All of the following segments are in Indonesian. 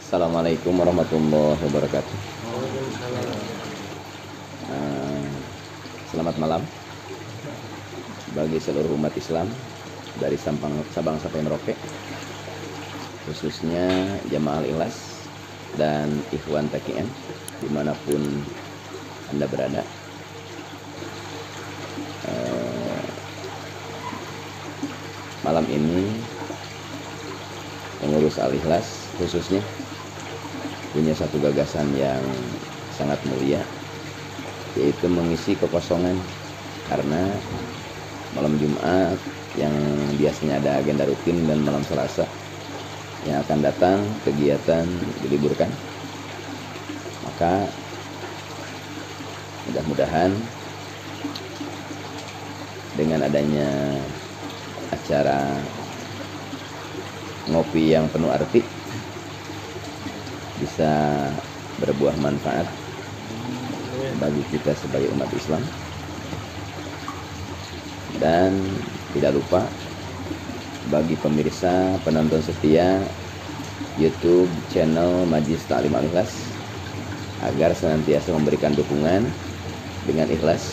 Assalamualaikum warahmatullahi wabarakatuh. Selamat malam bagi seluruh umat Islam dari Sabang sampai Merauke, khususnya Jamaah Al-Ikhlas dan Ikhwan TKN dimanapun Anda berada. Malam ini pengurus Al-Ikhlas khususnya punya satu gagasan yang sangat mulia, yaitu mengisi kekosongan karena malam Jumat yang biasanya ada agenda rutin dan malam Selasa yang akan datang kegiatan diliburkan. Maka mudah-mudahan dengan adanya acara ngopi yang penuh arti bisa berbuah manfaat bagi kita sebagai umat Islam. Dan tidak lupa bagi pemirsa penonton setia YouTube channel Majelis Ta'lim Al-Ikhlas agar senantiasa memberikan dukungan dengan ikhlas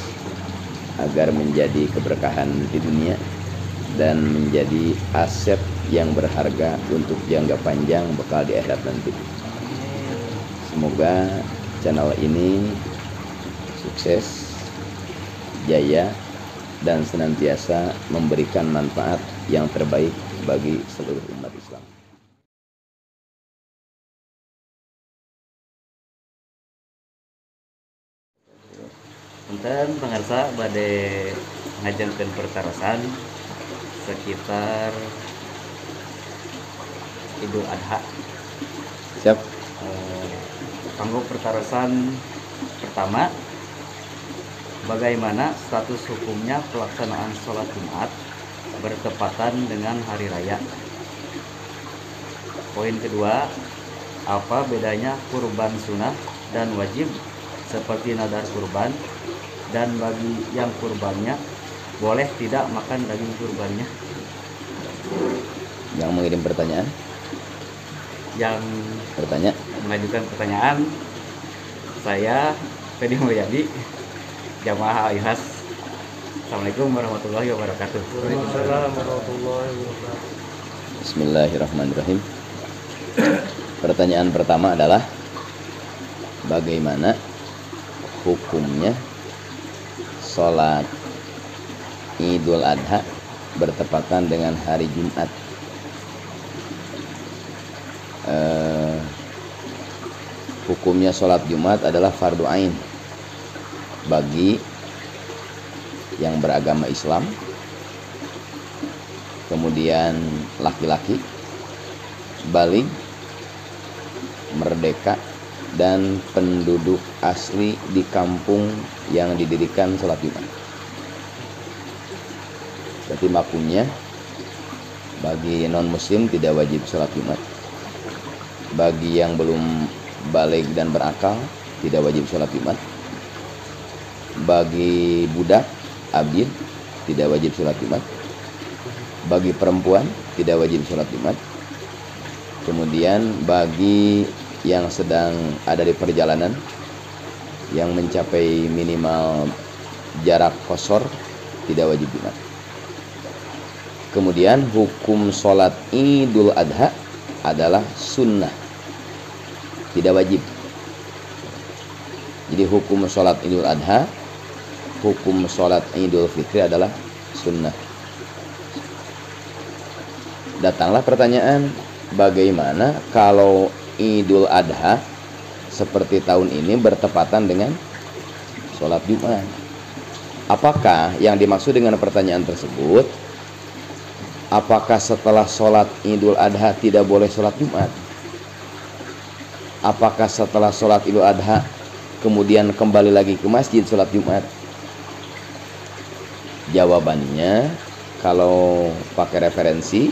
agar menjadi keberkahan di dunia dan menjadi aset yang berharga untuk jangka panjang bekal di akhirat nanti. Semoga channel ini sukses, jaya, dan senantiasa memberikan manfaat yang terbaik bagi seluruh umat Islam. Punten pangarsa bade ngajengkeun pertarasan sekitar Idul Adha. Siap. Kanggo pertarasan pertama, bagaimana status hukumnya pelaksanaan sholat Jumat bertepatan dengan hari raya? Poin kedua, apa bedanya kurban sunnah dan wajib seperti nadar kurban, dan bagi yang kurbannya boleh tidak makan daging kurbannya? Yang mengirim pertanyaan? Yang Bertanya? Mengajukan pertanyaan, saya Fedi Mulyadi, Jamaah Al-Ikhlas. Assalamualaikum warahmatullahi wabarakatuh. Waalaikumsalam warahmatullahi wabarakatuh. Bismillahirrahmanirrahim. Pertanyaan pertama adalah bagaimana hukumnya sholat Idul Adha bertepatan dengan hari Jumat? Hukumnya sholat Jumat adalah fardu ain bagi yang beragama Islam, kemudian laki-laki, baligh, merdeka, dan penduduk asli di kampung yang didirikan sholat Jumat. Berarti maklumnya bagi non muslim tidak wajib sholat Jumat. Bagi yang belum baligh dan berakal tidak wajib sholat Jumat. Bagi budak, abid, tidak wajib sholat Jumat. Bagi perempuan tidak wajib sholat Jumat. Kemudian bagi yang sedang ada di perjalanan yang mencapai minimal jarak qashar tidak wajib Jumat. Kemudian hukum sholat Idul Adha adalah sunnah, tidak wajib. Jadi hukum sholat Idul Adha, hukum sholat Idul Fitri adalah sunnah. Datanglah pertanyaan, bagaimana kalau Idul Adha seperti tahun ini bertepatan dengan sholat Jumat? Apakah yang dimaksud dengan pertanyaan tersebut, apakah setelah sholat Idul Adha tidak boleh sholat Jumat? Apakah setelah sholat Idul Adha kemudian kembali lagi ke masjid sholat Jumat? Jawabannya, kalau pakai referensi,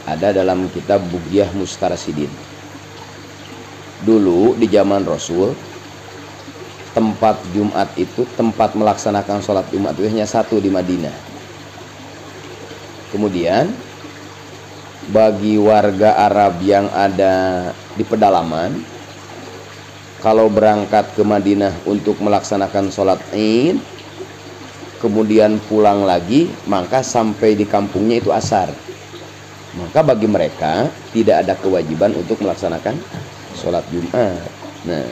ada dalam kitab Bughyah Mustarsyidin. Dulu di zaman Rasul, tempat Jumat itu, tempat melaksanakan sholat Jumat itu hanya satu di Madinah. Kemudian bagi warga Arab yang ada di pedalaman, kalau berangkat ke Madinah untuk melaksanakan sholat Id, kemudian pulang lagi, maka sampai di kampungnya itu asar. Maka bagi mereka tidak ada kewajiban untuk melaksanakan sholat Jumat. Nah,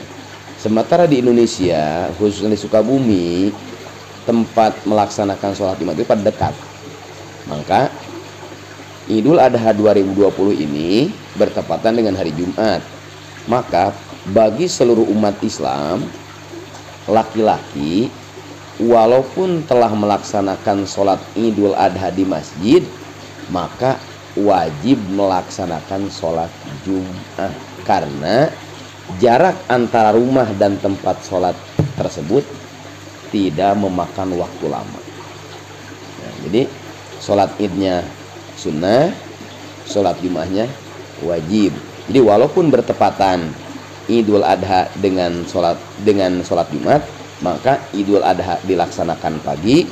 sementara di Indonesia, khususnya di Sukabumi, tempat melaksanakan sholat Jumat itu pada dekat. Maka Idul Adha 2020 ini bertepatan dengan hari Jumat. Maka bagi seluruh umat Islam, laki-laki walaupun telah melaksanakan sholat Idul Adha di masjid, maka wajib melaksanakan sholat Jumat, karena jarak antara rumah dan tempat sholat tersebut tidak memakan waktu lama. Nah, jadi sholat Idnya sunnah, sholat Jumatnya wajib. Jadi walaupun bertepatan Idul Adha dengan sholat Jumat, maka Idul Adha dilaksanakan pagi,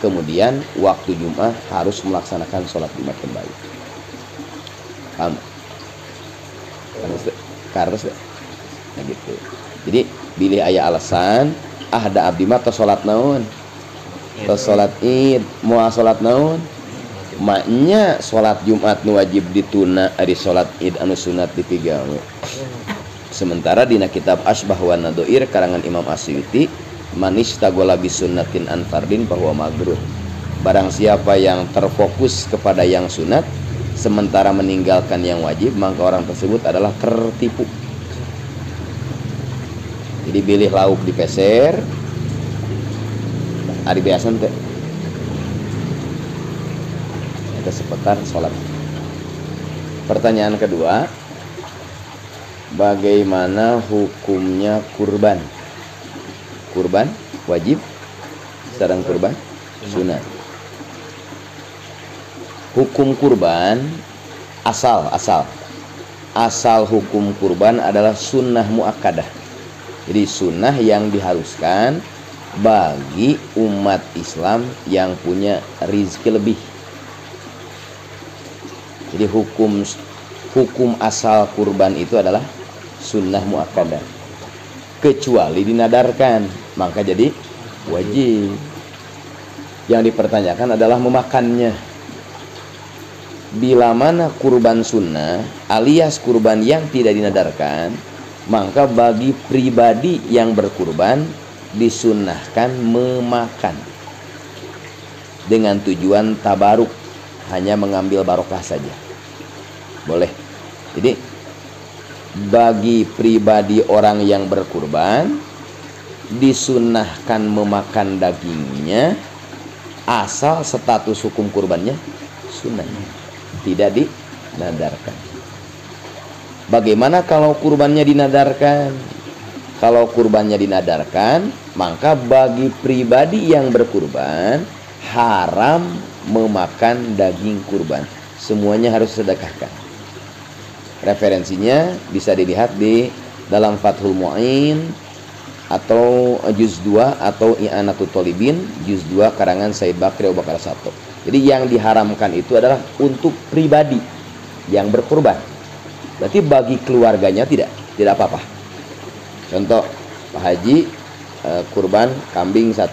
kemudian waktu Jumat harus melaksanakan sholat Jumat kembali. Paham? Karena nah gitu. Jadi pilih ayah alasan, ada abdi mah sholat naon, sholat Id, mau sholat naon, maknya sholat Jumat nu wajib dituna ari sholat Id anu sunat dipigawe. Sementara dina kitab Asbah wa Nadoir karangan Imam Asyuti, manis tagola bisunnatin anfardin bahwa magruh. Barang siapa yang terfokus kepada yang sunat sementara meninggalkan yang wajib, maka orang tersebut adalah tertipu. Jadi pilih lauk dipeser ari biasan teh itu seputar sholat. Pertanyaan kedua, bagaimana hukumnya kurban? Kurban wajib, sedang kurban sunat. Hukum kurban asal hukum kurban adalah sunnah muakkadah. Jadi sunnah yang diharuskan bagi umat Islam yang punya rizki lebih. Jadi hukum asal kurban itu adalah sunnah muakkadah, kecuali dinadarkan, maka jadi wajib. Yang dipertanyakan adalah memakannya. Bila mana kurban sunnah alias kurban yang tidak dinadarkan, maka bagi pribadi yang berkurban disunnahkan memakan dengan tujuan tabaruk, hanya mengambil barokah saja boleh. Jadi bagi pribadi orang yang berkurban disunnahkan memakan dagingnya asal status hukum kurbannya sunnah, tidak dinadarkan. Bagaimana kalau kurbannya dinadarkan? Kalau kurbannya dinadarkan, maka bagi pribadi yang berkurban haram memakan daging kurban. Semuanya harus sedekahkan. Referensinya bisa dilihat di dalam Fathul Mu'in atau juz 2 atau I'anatul Thalibin juz 2 karangan Said Bakri Abu Bakar Sato. Jadi yang diharamkan itu adalah untuk pribadi yang berkurban. Berarti bagi keluarganya tidak apa-apa. Contoh, Pak Haji kurban kambing 1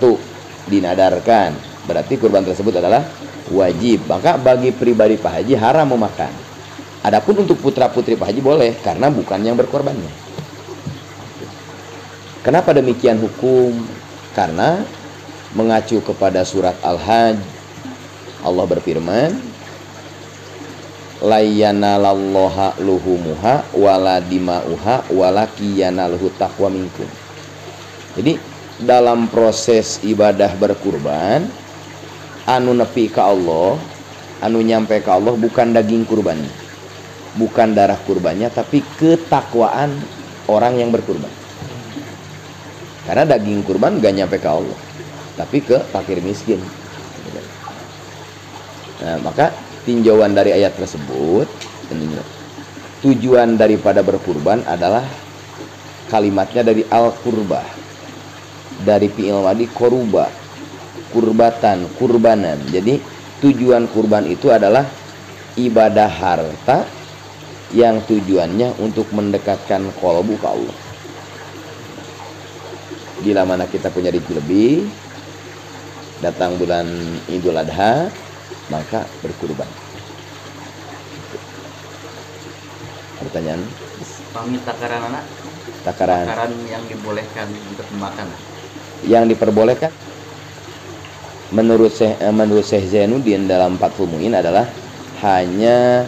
dinadarkan, berarti kurban tersebut adalah wajib. Maka bagi pribadi Pak Haji haram memakan. Adapun untuk putra-putri Pak Haji boleh, karena bukan yang berkorbannya. Kenapa demikian hukum? Karena mengacu kepada surat Al-Hajj, Allah berfirman, la yanalallaha luhumuha wala dima'uha walakiyanaluhu taqwa minkum. Jadi dalam proses ibadah berkurban, anu nepi ka Allah, anu nyampe ka Allah bukan daging kurbannya, bukan darah kurbannya, tapi ketakwaan orang yang berkurban. Karena daging kurban gak nyampe ke Allah, tapi ke fakir miskin. Nah, maka tinjauan dari ayat tersebut, tujuan daripada berkurban adalah kalimatnya dari al-qurbah, dari fi'il madi koruba, kurbatan, kurbanan. Jadi tujuan kurban itu adalah ibadah harta yang tujuannya untuk mendekatkan kolbu ke Allah. Bila mana kita punya rezeki lebih, datang bulan Idul Adha, maka berkurban. Pertanyaan? Pamit takaran anak. Takaran Yang dibolehkan untuk makan. yang diperbolehkan menurut Syekh Zainuddin dalam Fathul Muin adalah hanya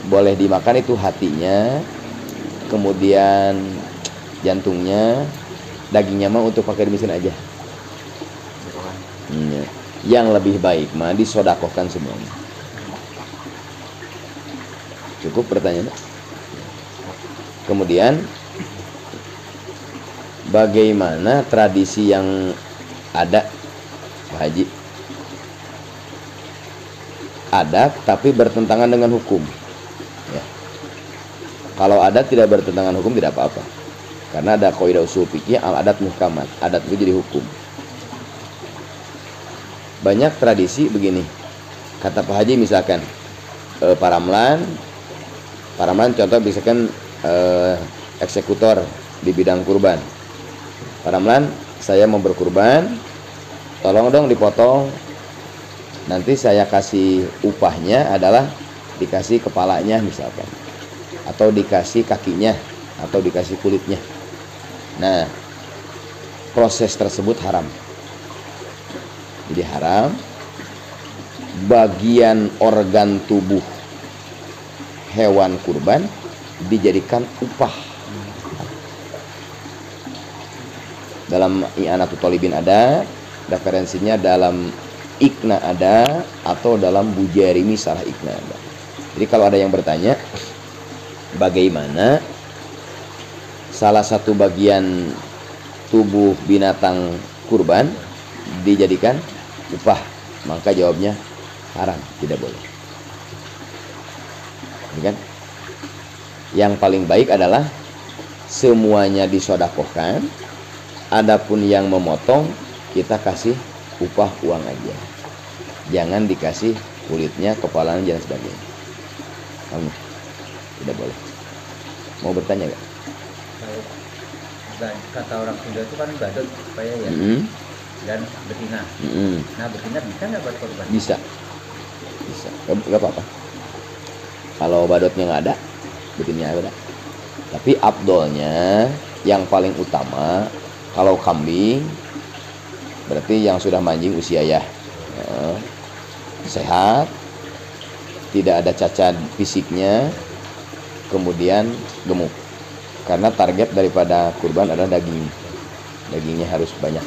boleh dimakan itu hatinya, kemudian jantungnya, dagingnya mah untuk pakai di mesin aja. Yang lebih baik mah disodakohkan semuanya. Cukup pertanyaannya. Kemudian bagaimana tradisi yang ada, Pak Haji? Ada tapi bertentangan dengan hukum ya. Kalau adat tidak bertentangan hukum tidak apa-apa, karena ada kaidah usul fikih al adat muhkamat, adat itu jadi hukum. Banyak tradisi begini, kata Pak Haji misalkan paramlan contoh misalkan eksekutor di bidang kurban. Paramlan, saya mau berkurban, tolong dong dipotong, nanti saya kasih upahnya adalah dikasih kepalanya misalkan, atau dikasih kakinya, atau dikasih kulitnya. Nah, proses tersebut haram. Jadi haram bagian organ tubuh hewan kurban dijadikan upah. Dalam I'anatul Thalibin ada, referensinya dalam Iqna ada, atau dalam Bujarimi Sarah Iqna ada. Jadi kalau ada yang bertanya bagaimana salah satu bagian tubuh binatang kurban dijadikan upah, maka jawabnya haram, tidak boleh. Ini kan? Yang paling baik adalah semuanya disodakohkan. Adapun yang memotong kita kasih upah uang aja, jangan dikasih kulitnya, kepalanya dan sebagainya. Kamu tidak boleh. Mau bertanya gak? Kalau kata orang Sunda itu kan badut supaya ya, dan betina. Nah betina bisa nggak buat korban? Bisa, nggak apa-apa. Kalau badutnya nggak ada, betinanya ada. Tapi abdolnya yang paling utama, kalau kambing berarti yang sudah manjing usia ya, sehat, tidak ada cacat fisiknya, kemudian gemuk. Karena target daripada kurban adalah dagingnya harus banyak.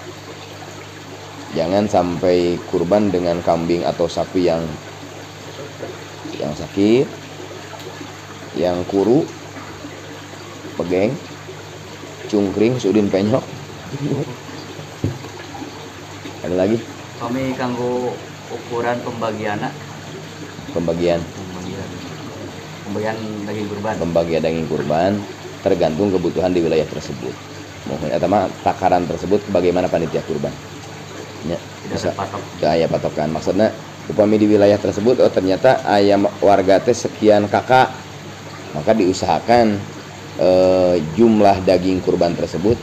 Jangan sampai kurban dengan kambing atau sapi yang sakit, yang kuru, pegeng, cungkring, sudin penyok. Ada lagi? Kami kanggo ukuran pembagian daging kurban. Pembagian daging kurban tergantung kebutuhan di wilayah tersebut. Mohon atama takaran tersebut bagaimana panitia kurban. Ya, bisa ya patokan. Maksudnya upami di wilayah tersebut ternyata ayam warga teh sekian kakak, maka diusahakan jumlah daging kurban tersebut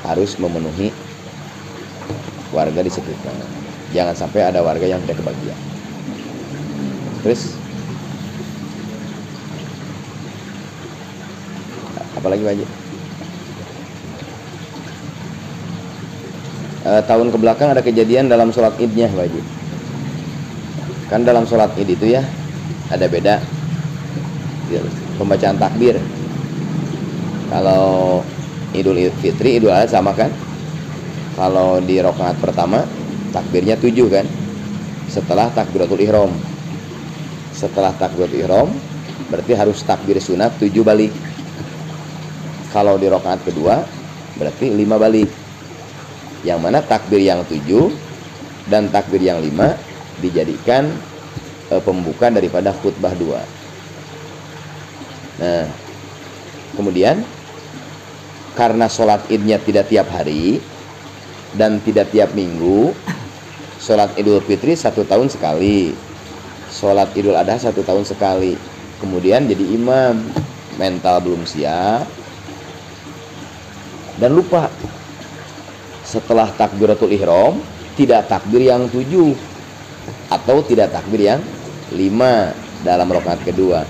harus memenuhi warga di sekitar. Jangan sampai ada warga yang tidak kebagian. Terus apalagi Pak Haji? Tahun kebelakang ada kejadian dalam sholat idnya Pak Haji. Kan dalam sholat id itu ya ada beda pembacaan takbir. Kalau Idul Fitri, Idul Adha sama kan? Kalau di rakaat pertama takbirnya 7 kan? Setelah takbiratul ihram. Setelah takbiratul ihram berarti harus takbir sunat 7 balik. Kalau di rakaat kedua berarti 5 balik. Yang mana takbir yang 7 dan takbir yang 5 dijadikan pembuka daripada khutbah 2. Nah, kemudian karena sholat idnya tidak tiap hari dan tidak tiap minggu, sholat Idul Fitri 1 tahun sekali, sholat Idul Adha 1 tahun sekali, kemudian jadi imam, mental belum siap dan lupa. Setelah takbiratul ihram tidak takbir yang 7 atau tidak takbir yang 5 dalam rakaat kedua.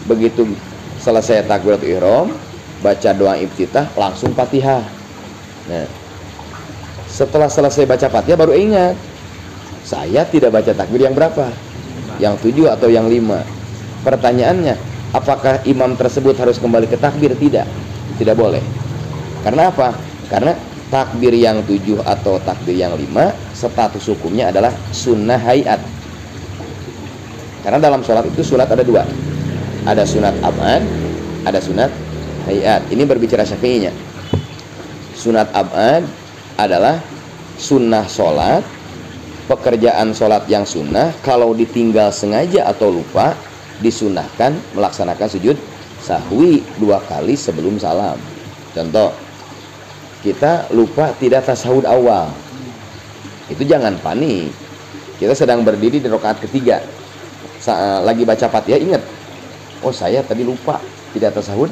Begitu selesai takbiratul ihram, baca doa iftitah, langsung Fatihah. Nah, setelah selesai baca Fatihah baru ingat, saya tidak baca takbir yang berapa? Yang 7 atau yang 5? Pertanyaannya, apakah imam tersebut harus kembali ke takbir? Tidak. Tidak boleh. Karena apa? Karena takbir yang 7 atau takbir yang 5 status hukumnya adalah sunnah hayat. Karena dalam sholat itu sunat ada 2. Ada sunat ab'ad, ada sunat hayat. Ini berbicara Syafi'inya. Sunat ab'ad adalah sunnah sholat, pekerjaan sholat yang sunnah, kalau ditinggal sengaja atau lupa, disunahkan melaksanakan sujud sahwi 2 kali sebelum salam. Contoh, kita lupa tidak tasahud awal, itu jangan panik. Kita sedang berdiri di rakaat ketiga, lagi baca Fatihah, ingat, oh saya tadi lupa tidak tasahud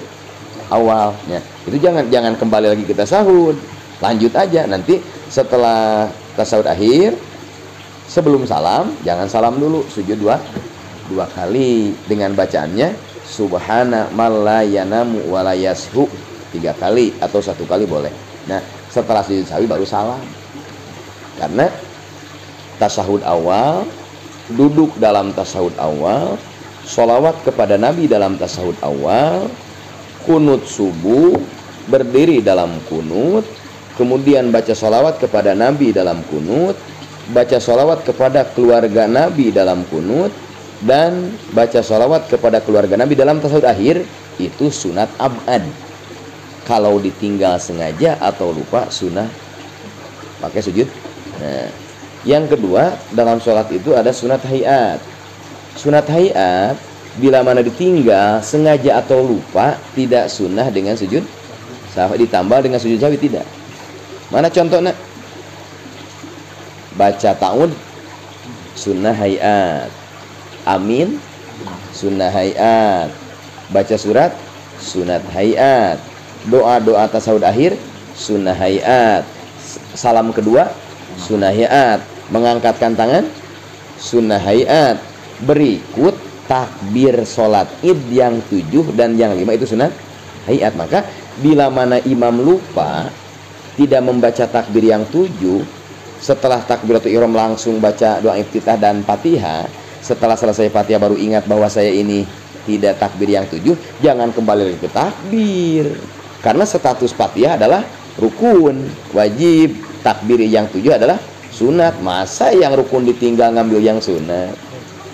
awalnya. Itu jangan kembali lagi ke tasahud, lanjut aja. Nanti setelah tasahud akhir sebelum salam, jangan salam dulu, sujud dua kali dengan bacaannya subhana man la yanamu wa la yashu 3 kali atau 1 kali boleh. Nah, setelah sujud sahwi baru salam. Karena tasahud awal, duduk dalam tasahud awal, sholawat kepada Nabi dalam tasahud awal, kunut subuh, berdiri dalam kunut, kemudian baca sholawat kepada Nabi dalam kunut, baca sholawat kepada keluarga Nabi dalam kunut, dan baca sholawat kepada keluarga Nabi dalam tasawuf akhir. Itu sunat ab'ad. Kalau ditinggal sengaja atau lupa, sunnah pakai sujud. Nah, yang kedua, dalam sholat itu ada sunat hayat. Sunat hayat bila mana ditinggal sengaja atau lupa, tidak sunnah dengan sujud sahwi, ditambah dengan sujud sahwi tidak. Mana contohnya? Baca ta'ud sunnah hayat, amin sunnah hayat, baca surat sunat hayat, doa-doa tasawuf akhir sunnah hayat, salam kedua sunnah hayat, mengangkatkan tangan sunnah hayat. Berikut takbir sholat id yang 7 dan yang 5 itu sunat hayat. Maka bila mana imam lupa tidak membaca takbir yang 7, setelah takbiratul ihram langsung baca doa iftitah dan Fatihah, setelah selesai Fatihah baru ingat bahwa saya ini tidak takbir yang 7, jangan kembali lagi ke takbir. Karena status Fatihah adalah rukun, wajib. Takbir yang 7 adalah sunat. Masa yang rukun ditinggal ngambil yang sunat?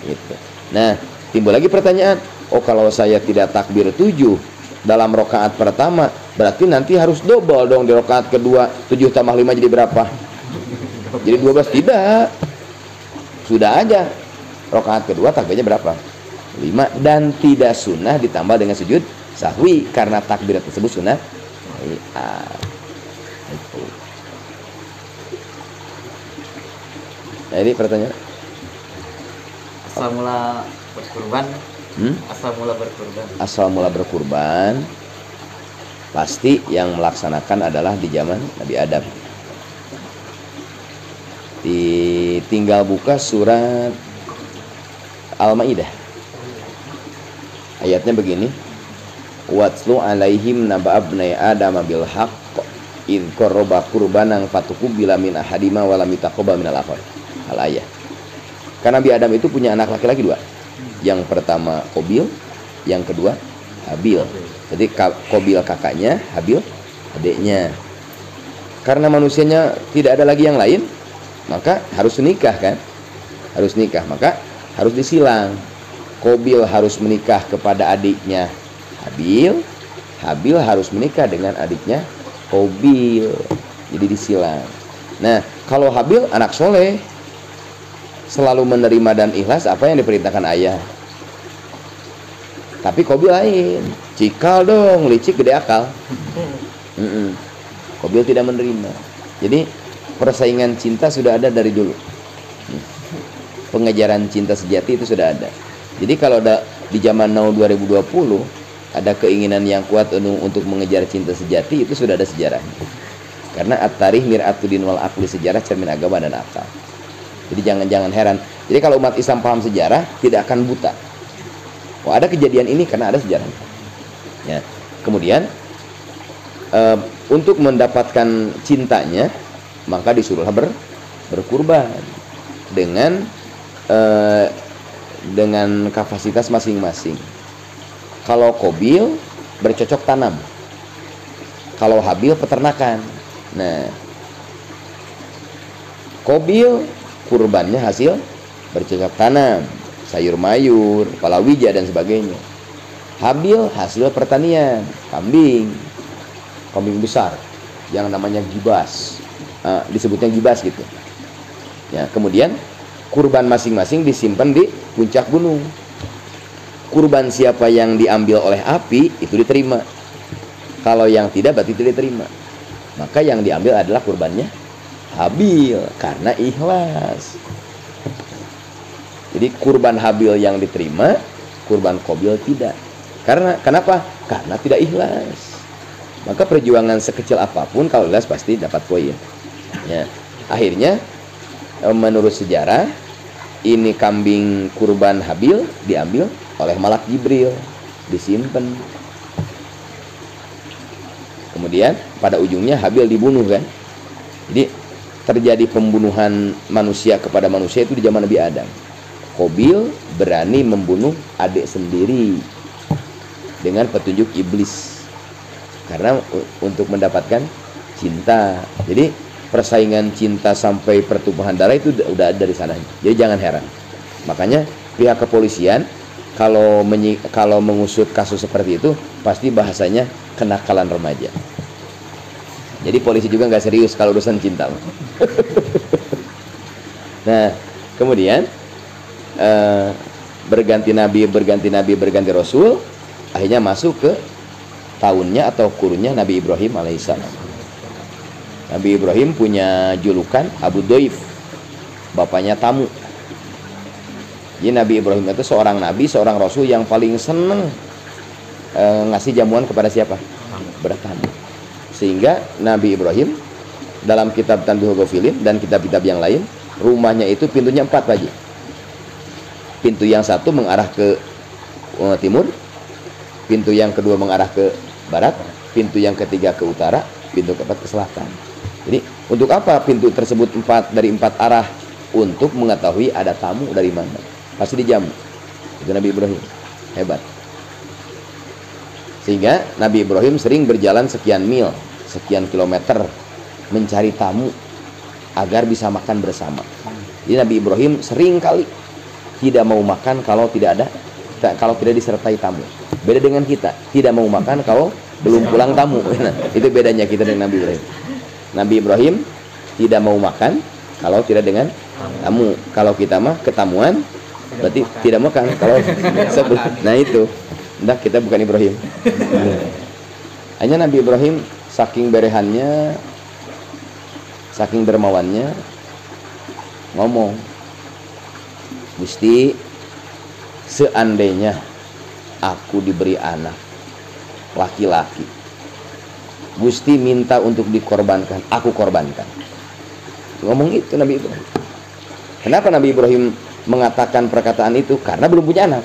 Gitu. Nah, timbul lagi pertanyaan, oh kalau saya tidak takbir 7 dalam rakaat pertama, berarti nanti harus double dong di rakaat kedua. 7 tambah 5 jadi berapa? Jadi 12. Tidak. Sudah aja rakaat kedua takbirnya berapa? 5. Dan tidak sunnah ditambah dengan sujud sahwi karena takbir tersebut sunnah. Itu. Nah, ini pertanyaan. Asal mula berkurban. Asal mula berkurban. Asal mula berkurban pasti yang melaksanakan adalah di zaman Nabi Adam. Tinggal buka surat Al-Maidah. Ayatnya begini. Watslu alaihim naba abnai Adam bil haqq id qarraba qurbanan fatuqbila min ahadima wa lam yataqabbal min al-akhar. Al-ayah. Karena Nabi Adam itu punya anak laki-laki 2. Yang pertama Qabil, yang kedua Habil. Jadi Qabil kakaknya, Habil adiknya. Karena manusianya tidak ada lagi yang lain, maka harus menikah kan? Harus nikah, maka harus disilang. Qabil harus menikah kepada adiknya Habil, Habil harus menikah dengan adiknya Qabil. Jadi disilang. Nah, kalau Habil anak soleh, selalu menerima dan ikhlas apa yang diperintahkan ayah. Tapi Qabil lain, cikal dong, licik gede akal. Qabil tidak menerima. Jadi persaingan cinta sudah ada dari dulu. pengejaran cinta sejati itu sudah ada. Jadi kalau ada di zaman now 2020 ada keinginan yang kuat untuk mengejar cinta sejati, itu sudah ada sejarahnya. Karena at-tarikh mir'atuddin wal aqli, sejarah cermin agama dan akal. Jadi jangan heran. Jadi kalau umat Islam paham sejarah, tidak akan buta. Wah, ada kejadian ini karena ada sejarahnya. Ya. Kemudian untuk mendapatkan cintanya, maka disuruhlah berkurban dengan kapasitas masing-masing. Kalau Qabil bercocok tanam, kalau Habil peternakan. Nah, Qabil kurbannya hasil bercocok tanam, sayur mayur, palawija dan sebagainya. Habil hasil pertanian, kambing besar yang namanya gibas, disebutnya gibas gitu ya. Kemudian kurban masing-masing disimpan di puncak gunung. Kurban siapa yang diambil oleh api itu diterima, kalau yang tidak berarti tidak diterima. Maka yang diambil adalah kurbannya Habil karena ikhlas. Jadi kurban Habil yang diterima, kurban Qabil tidak. Kenapa? Karena tidak ikhlas. Maka perjuangan sekecil apapun kalau ikhlas pasti dapat poin. Ya. Akhirnya menurut sejarah ini kambing kurban Habil diambil oleh malak Jibril, disimpan. Kemudian pada ujungnya Habil dibunuh kan. Jadi terjadi pembunuhan manusia kepada manusia itu di zaman Nabi Adam. Qabil berani membunuh adik sendiri dengan petunjuk iblis karena untuk mendapatkan cinta. Jadi persaingan cinta sampai pertumpahan darah itu udah ada di sana. Jadi jangan heran. Makanya pihak kepolisian kalau mengusut kasus seperti itu pasti bahasanya kenakalan remaja. Jadi polisi juga nggak serius kalau urusan cinta. Nah, kemudian berganti nabi, berganti rasul, akhirnya masuk ke tahunnya atau kurunnya Nabi Ibrahim alaihissalam. Nabi Ibrahim punya julukan Abu Doif, bapaknya tamu. Jadi Nabi Ibrahim itu seorang nabi, seorang rasul yang paling seneng ngasih jamuan kepada siapa? Bertamu. Sehingga Nabi Ibrahim dalam kitab Tanbihul Ghafilin dan kitab-kitab yang lain, rumahnya itu pintunya 4 Pak Haji. Pintu yang satu mengarah ke timur, pintu yang kedua mengarah ke barat, pintu yang ketiga ke utara, pintu keempat ke selatan. Jadi untuk apa pintu tersebut 4 dari 4 arah? Untuk mengetahui ada tamu dari mana. Pasti dijamu. Itu Nabi Ibrahim. Hebat. Sehingga Nabi Ibrahim sering berjalan sekian mil, sekian kilometer mencari tamu agar bisa makan bersama. Jadi Nabi Ibrahim sering kali tidak mau makan kalau tidak disertai tamu. Beda dengan kita, tidak mau makan kalau belum pulang tamu. Nah, itu bedanya kita dengan Nabi Ibrahim. Nabi Ibrahim tidak mau makan kalau tidak dengan tamu. Kalau kita mah ketamuan berarti tidak makan kalau sebelum. Nah itu. Nah, kita bukan Ibrahim. Hanya Nabi Ibrahim saking berehannya, saking dermawannya, ngomong, Gusti, seandainya aku diberi anak laki-laki, Gusti minta untuk dikorbankan, aku korbankan. Ngomong itu Nabi Ibrahim. Kenapa Nabi Ibrahim mengatakan perkataan itu? Karena belum punya anak.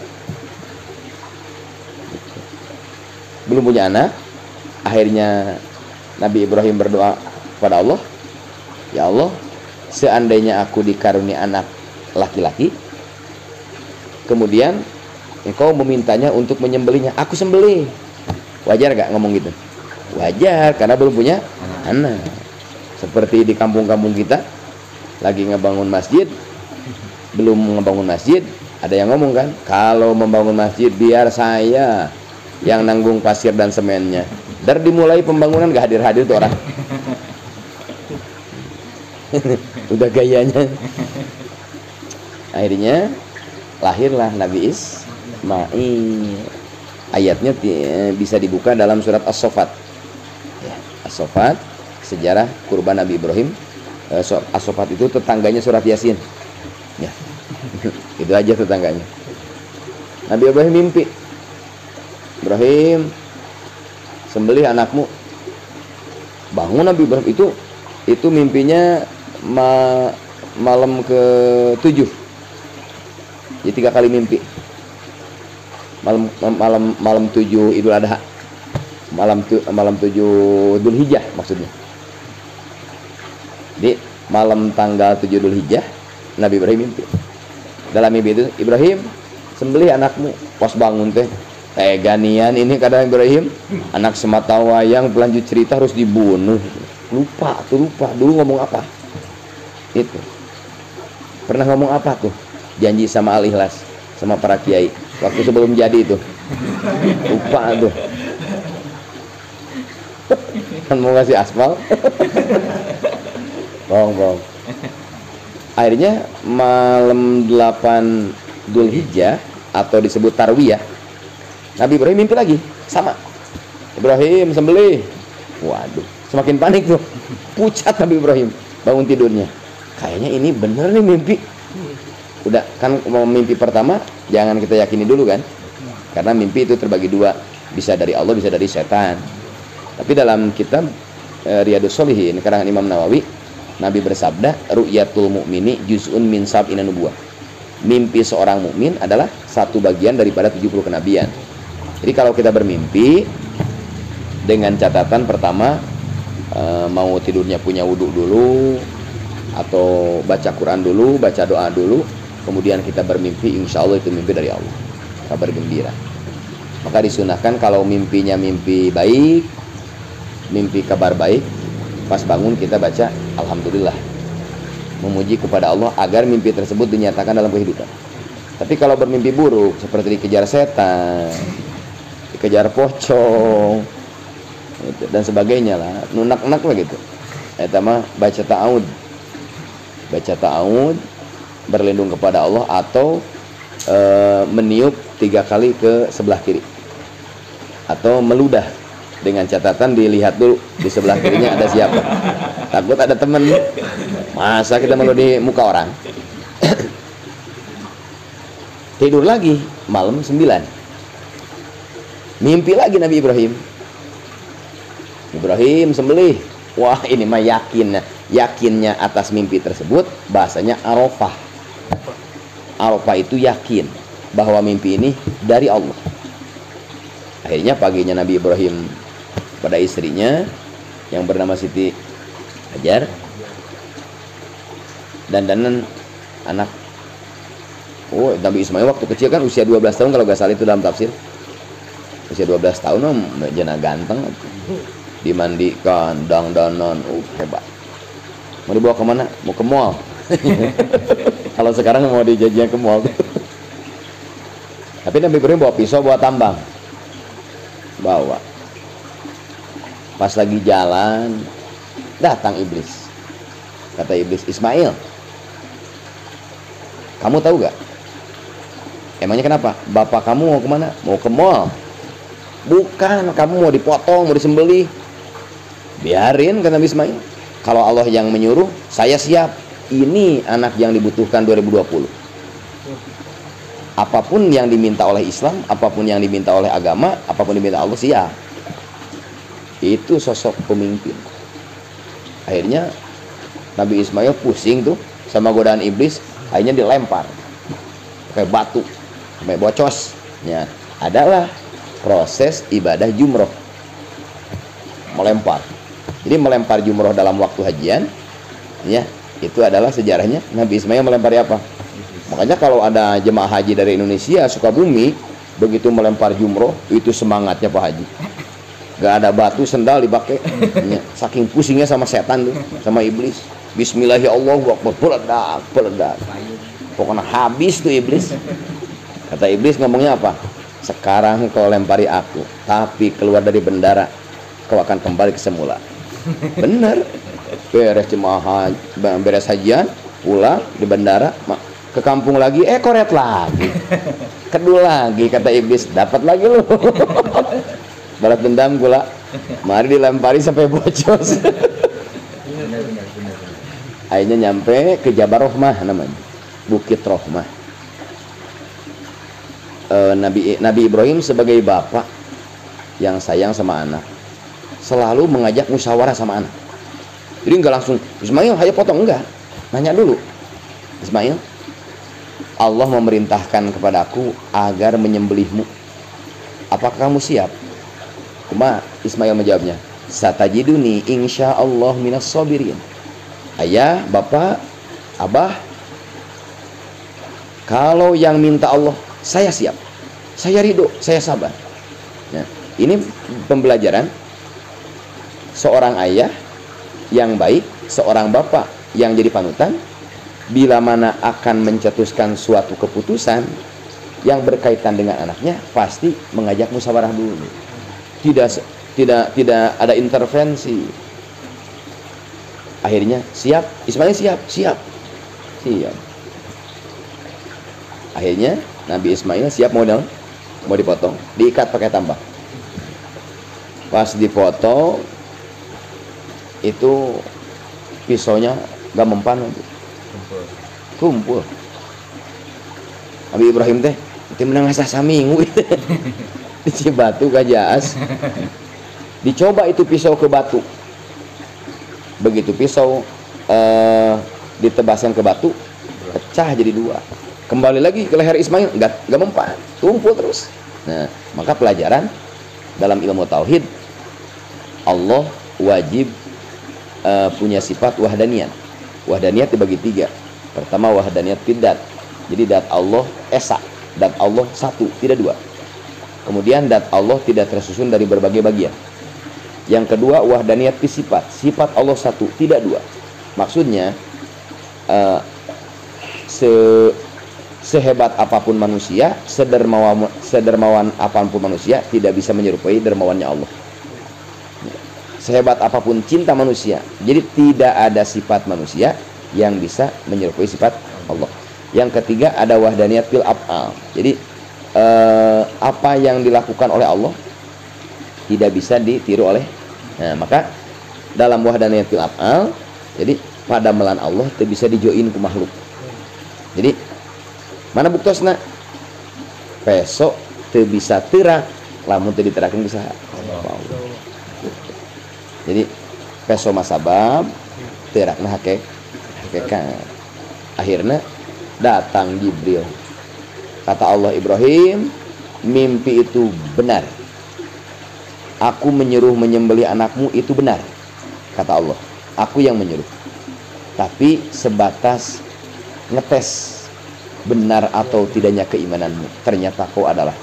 Belum punya anak. Akhirnya Nabi Ibrahim berdoa kepada Allah, ya Allah, seandainya aku dikaruniai anak laki-laki, kemudian engkau memintanya untuk menyembelihnya, aku sembelih. Wajar gak ngomong gitu? Wajar, karena belum punya anak. Seperti di kampung-kampung kita lagi ngebangun masjid, belum ngebangun masjid, ada yang ngomong kan, kalau membangun masjid biar saya yang nanggung pasir dan semennya. Dari dimulai pembangunan gak hadir-hadir tuh orang. Udah gayanya. Akhirnya lahirlah Nabi Ismail. Ayatnya bisa dibuka dalam surat As-Saffat. Ya, As-Saffat, sejarah kurban Nabi Ibrahim. As-Saffat itu tetangganya surat Yasin. Ya. Itu aja tetangganya. Nabi Ibrahim mimpi, Ibrahim sembelih anakmu. Bangun Nabi Ibrahim, itu mimpinya malam ke-7. Jadi 3 kali mimpi. Malam 7 Idul Adha. Malam 7 Dzulhijjah maksudnya. Jadi malam tanggal 7 Dzulhijjah Nabi Ibrahim mimpi. Dalam mimpi itu, Ibrahim sembelih anakmu. Pas bangun teh ganian ini kata Ibrahim, anak semata wayang berlanjut cerita harus dibunuh. Lupa dulu ngomong apa itu, pernah ngomong apa tuh, janji sama Al-Ikhlas sama para kiai waktu sebelum jadi itu, lupa tuh. Kan mau ngasih aspal. bohong. Akhirnya malam 8 Dzulhijjah atau disebut Tarwiyah, Nabi Ibrahim mimpi lagi sama. Ibrahim sembelih. Waduh, semakin panik tuh. Pucat Nabi Ibrahim bangun tidurnya. Kayaknya ini bener nih mimpi. Udah kan, mau mimpi pertama jangan kita yakini dulu kan, karena mimpi itu terbagi dua, bisa dari Allah, bisa dari setan. Tapi dalam kitab Riyadhus Shalihin karangan Imam Nawawi, Nabi bersabda, ru'yatul mu'mini juz'un min sab'ina nubuwah. Mimpi seorang mukmin adalah satu bagian daripada 70 kenabian. Jadi kalau kita bermimpi, dengan catatan pertama, mau tidurnya punya wudhu dulu, atau baca Quran dulu, baca doa dulu, kemudian kita bermimpi, insya Allah itu mimpi dari Allah, kabar gembira. Maka disunahkan kalau mimpinya mimpi baik, mimpi kabar baik, pas bangun kita baca Alhamdulillah, memuji kepada Allah agar mimpi tersebut dinyatakan dalam kehidupan. Tapi kalau bermimpi buruk seperti dikejar setan, dikejar pocong gitu, dan sebagainya lah, nunak-nak lah gitu, eta mah baca ta'awud, berlindung kepada Allah, atau meniup 3 kali ke sebelah kiri, atau meludah dengan catatan dilihat dulu di sebelah kirinya ada siapa, takut ada temen. Masa kita malu di muka orang. Tidur lagi malam 9, mimpi lagi Nabi Ibrahim sembelih. Wah, ini mah yakinnya atas mimpi tersebut bahasanya Arafah itu yakin bahwa mimpi ini dari Allah. Akhirnya paginya Nabi Ibrahim pada istrinya yang bernama Siti Hajar, dandanan anak. Oh, Nabi Ismail waktu kecil kan usia 12 tahun kalau gak salah itu dalam tafsir. Usia 12 tahun jana ganteng, dimandikan, dandanan, hebat. Mau dibawa kemana? Mau ke mall. Kalau sekarang mau dijajian ke mall. Tapi Nabi Ibrahim bawa pisau, bawa tambang, bawa. Pas lagi jalan, datang iblis. Kata iblis, Ismail, kamu tahu gak? Emangnya kenapa? Bapak kamu mau kemana? Mau ke mall. Bukan, kamu mau dipotong, mau disembelih. Biarin, kata Nabi Ismail. Kalau Allah yang menyuruh, saya siap. Ini anak yang dibutuhkan 2020. Apapun yang diminta oleh Islam, apapun yang diminta oleh agama, apapun diminta Allah, siap. Itu sosok pemimpin. Akhirnya Nabi Ismail pusing tuh sama godaan iblis, akhirnya dilempar pakai batu sampai bocos. Ya, adalah proses ibadah jumroh, melempar. Jadi melempar jumroh dalam waktu hajian, ya, itu adalah sejarahnya Nabi Ismail melempari apa? Makanya kalau ada jemaah haji dari Indonesia Sukabumi, begitu melempar jumroh, itu semangatnya Pak Haji. Gak ada batu, sendal dipakai. Ya, saking pusingnya sama setan tuh, sama iblis. Bismillahirrahmanirrahim, peledak. Pokoknya habis tuh iblis. Kata iblis ngomongnya apa? Sekarang kau lempari aku, tapi keluar dari bendara kau akan kembali ke semula. Bener. Beres hajian, pulang di bandara, ke kampung lagi, koret lagi, kedua lagi, kata iblis, dapat lagi lu. Balas dendam gula, mari dilempari sampai bocos. Akhirnya nyampe ke Jabal Rahmah namanya, Bukit Rahmah. Nabi Ibrahim sebagai bapak yang sayang sama anak selalu mengajak musyawarah sama anak. Jadi nggak langsung Ismail hayo potong, enggak, nanya dulu. Ismail, Allah memerintahkan kepadaku agar menyembelihmu, apakah kamu siap? Cuma Ismail menjawabnya, satajiduni insyaallah minas sabirin. Ayah, bapak, abah, kalau yang minta Allah, saya siap, saya ridho, saya sabar. Nah, ini pembelajaran seorang ayah yang baik, seorang bapak yang jadi panutan, bila mana akan mencetuskan suatu keputusan yang berkaitan dengan anaknya, pasti mengajak musyawarah dulu. Tidak ada intervensi. Akhirnya siap, Ismail siap. Akhirnya Nabi Ismail siap mau dipotong, diikat pakai tambah. Pas dipotong itu pisaunya gak mempan, kumpul. Nabi Ibrahim teh itu menang asah saminggu di Cibatu Gajaas. Dicoba itu pisau ke batu, begitu pisau ditebaskan ke batu, pecah jadi dua. Kembali lagi ke leher Ismail, nggak mempan, tumpul terus. Nah, maka pelajaran dalam ilmu tauhid, Allah wajib punya sifat wahdaniyat. Wahdaniyat dibagi tiga. Pertama wahdaniyat fidat, jadi dat Allah esa, dat Allah satu, tidak dua. Kemudian dat Allah tidak tersusun dari berbagai bagian. Yang kedua wahdaniyat fi sifat, sifat Allah satu, tidak dua. Maksudnya sehebat apapun manusia, sedermawan apapun manusia, tidak bisa menyerupai dermawannya Allah. Sehebat apapun cinta manusia, jadi tidak ada sifat manusia yang bisa menyerupai sifat Allah. Yang ketiga ada wahdaniyat fil af'al, jadi apa yang dilakukan oleh Allah tidak bisa ditiru oleh. Nah, maka dalam wahdaniyat fil af'al, jadi padamelan Allah tidak bisa dijoin ke makhluk. Jadi mana buktosna? Besok teu bisa terak lamun teu diterakeun ku saha? Allah. Jadi peso masabab terakna hakikat. Akhirnya datang Jibril. Kata Allah, Ibrahim, mimpi itu benar. Aku menyuruh menyembelih anakmu itu benar. Kata Allah, aku yang menyuruh. Tapi sebatas ngetes benar atau tidaknya keimananmu. Ternyata kau adalah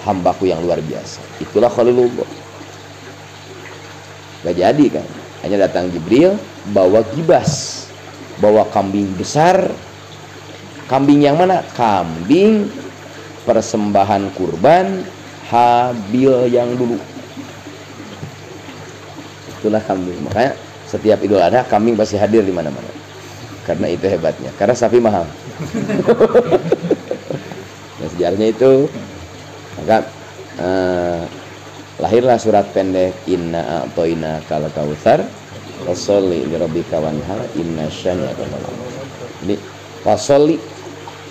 hambaku yang luar biasa. Itulah Khalilullah. Gak jadi kan, hanya datang Jibril bawa gibas, bawa kambing besar. Kambing yang mana? Kambing persembahan kurban Habil yang dulu. Itulah kambing. Makanya setiap Idul Adha kambing pasti hadir di mana-mana. Karena itu hebatnya. Karena sapi mahal. Nah, sejarahnya itu, maka lahirlah surat pendek Inna a'toina kal kautsar fasholli li rabbika wanhar inna syani'aka huwal abtar. Jadi fasholli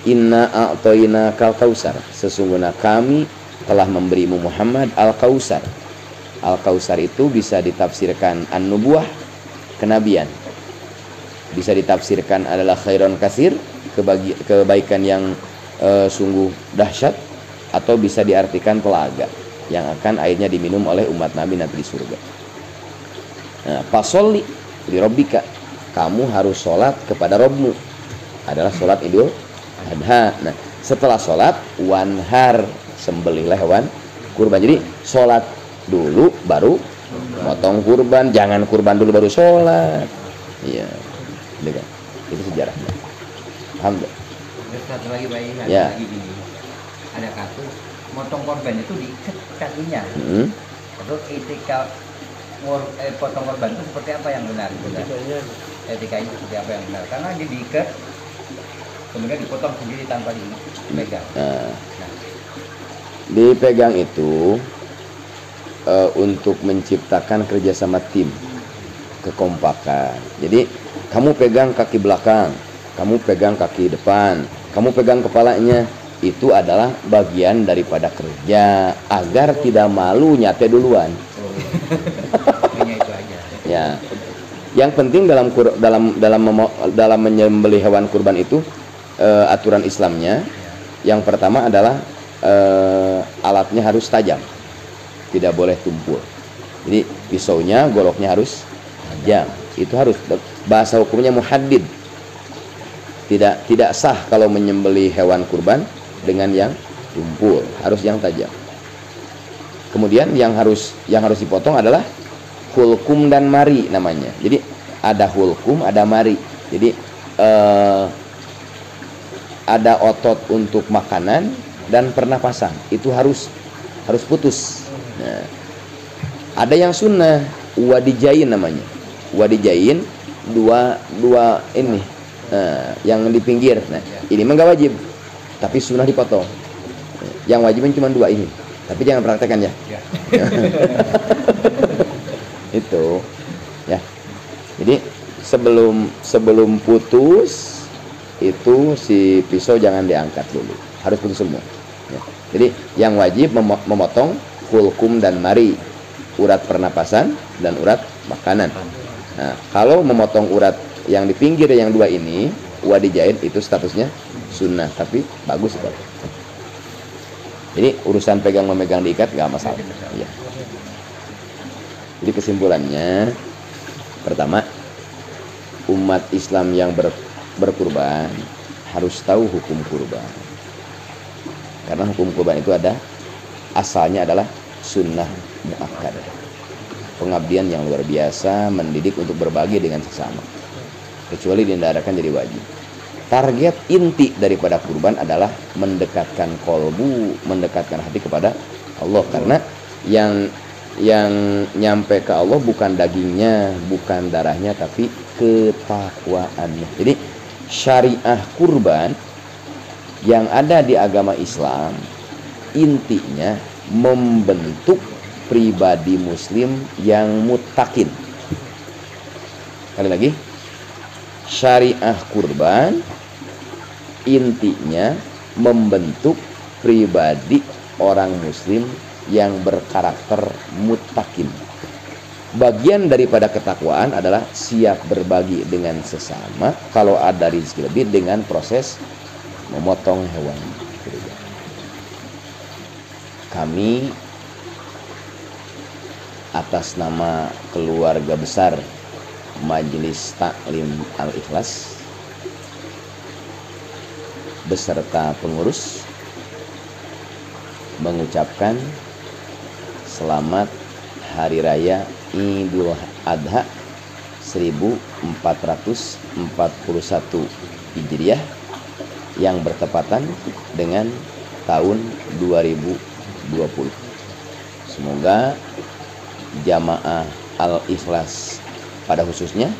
inna a'toina kal kautsar, sesungguhnya kami telah memberimu Muhammad al-Kautsar. Al-Kautsar itu bisa ditafsirkan an-nubuwah, kenabian. Bisa ditafsirkan adalah khairon kasir, kebaikan yang sungguh dahsyat, atau bisa diartikan telaga yang akan airnya diminum oleh umat Nabi nanti di surga. Nah, fasholli li rabbika, kamu harus sholat kepada Rabbmu, adalah sholat Idul Adha. Nah, setelah sholat wanhar, sembelihlah hewan kurban. Jadi sholat dulu baru motong kurban, jangan kurban dulu baru sholat. Iya, gitu kan? Itu sejarahnya. Paham gak? Satu lagi bayi, Ya. lagi ini ada kasus motong korban itu diikat kakinya. Atau etika potong korban itu seperti apa yang benar? Etikanya seperti apa yang benar? Karena dia diikat, kemudian dipotong sendiri tanpa dipegang. Nah, dipegang itu untuk menciptakan kerjasama tim, kekompakan. Jadi kamu pegang kaki belakang, kamu pegang kaki depan, kamu pegang kepalanya, itu adalah bagian daripada kerja agar tidak malu nyate duluan. Hanya itu aja. Ya. Yang penting dalam menyembelih hewan kurban itu aturan Islamnya yang pertama adalah alatnya harus tajam. Tidak boleh tumpul. Jadi pisaunya, goloknya harus tajam. Itu harus, bahasa hukumnya muhaddid. Tidak sah kalau menyembelih hewan kurban dengan yang tumpul, harus yang tajam. Kemudian yang harus dipotong adalah hulkum dan mari namanya. Jadi ada hulkum, ada mari. Jadi ada otot untuk makanan dan pernapasan. Itu harus putus. Nah, ada yang sunnah, wadijain namanya. Wadijain dua ini, yang di pinggir. Nah, ini mah nggak wajib, tapi sunnah dipotong. Yang wajibnya cuma 2 ini, tapi jangan praktekkan ya. Itu, ya. Jadi sebelum putus itu si pisau jangan diangkat dulu, harus putus semua. Ya. Jadi yang wajib memotong hulkum dan mari, urat pernapasan dan urat makanan. Nah, kalau memotong urat yang di pinggir yang 2 ini, wadijahit, itu statusnya sunnah, tapi bagus itu. Jadi urusan pegang-memegang diikat nggak masalah. Ya. Jadi kesimpulannya, pertama, umat Islam yang berkurban harus tahu hukum kurban. Karena hukum kurban itu asalnya adalah sunnah muakkadah. Pengabdian yang luar biasa, mendidik untuk berbagi dengan sesama. Kecuali diendarakan jadi wajib. Target inti daripada kurban adalah mendekatkan kolbu, mendekatkan hati kepada Allah. Karena yang nyampe ke Allah bukan dagingnya, bukan darahnya, tapi ketakwaannya. Jadi syariah kurban yang ada di agama Islam intinya membentuk pribadi muslim yang muttaqin. Kali lagi, syariah kurban intinya membentuk pribadi orang muslim yang berkarakter muttaqin. Bagian daripada ketakwaan adalah siap berbagi dengan sesama kalau ada rezeki lebih dengan proses memotong hewan kurban. Kami atas nama keluarga besar Majelis Taklim Al-Ikhlas beserta pengurus mengucapkan selamat Hari Raya Idul Adha 1441 Hijriah yang bertepatan dengan tahun 2020. Semoga jamaah Al-Ikhlas pada khususnya,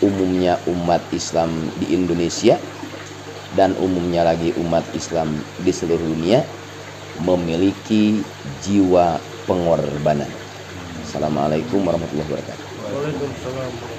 umumnya umat Islam di Indonesia dan umumnya lagi umat Islam di seluruh dunia memiliki jiwa pengorbanan. Assalamualaikum warahmatullahi wabarakatuh. Waalaikumsalam.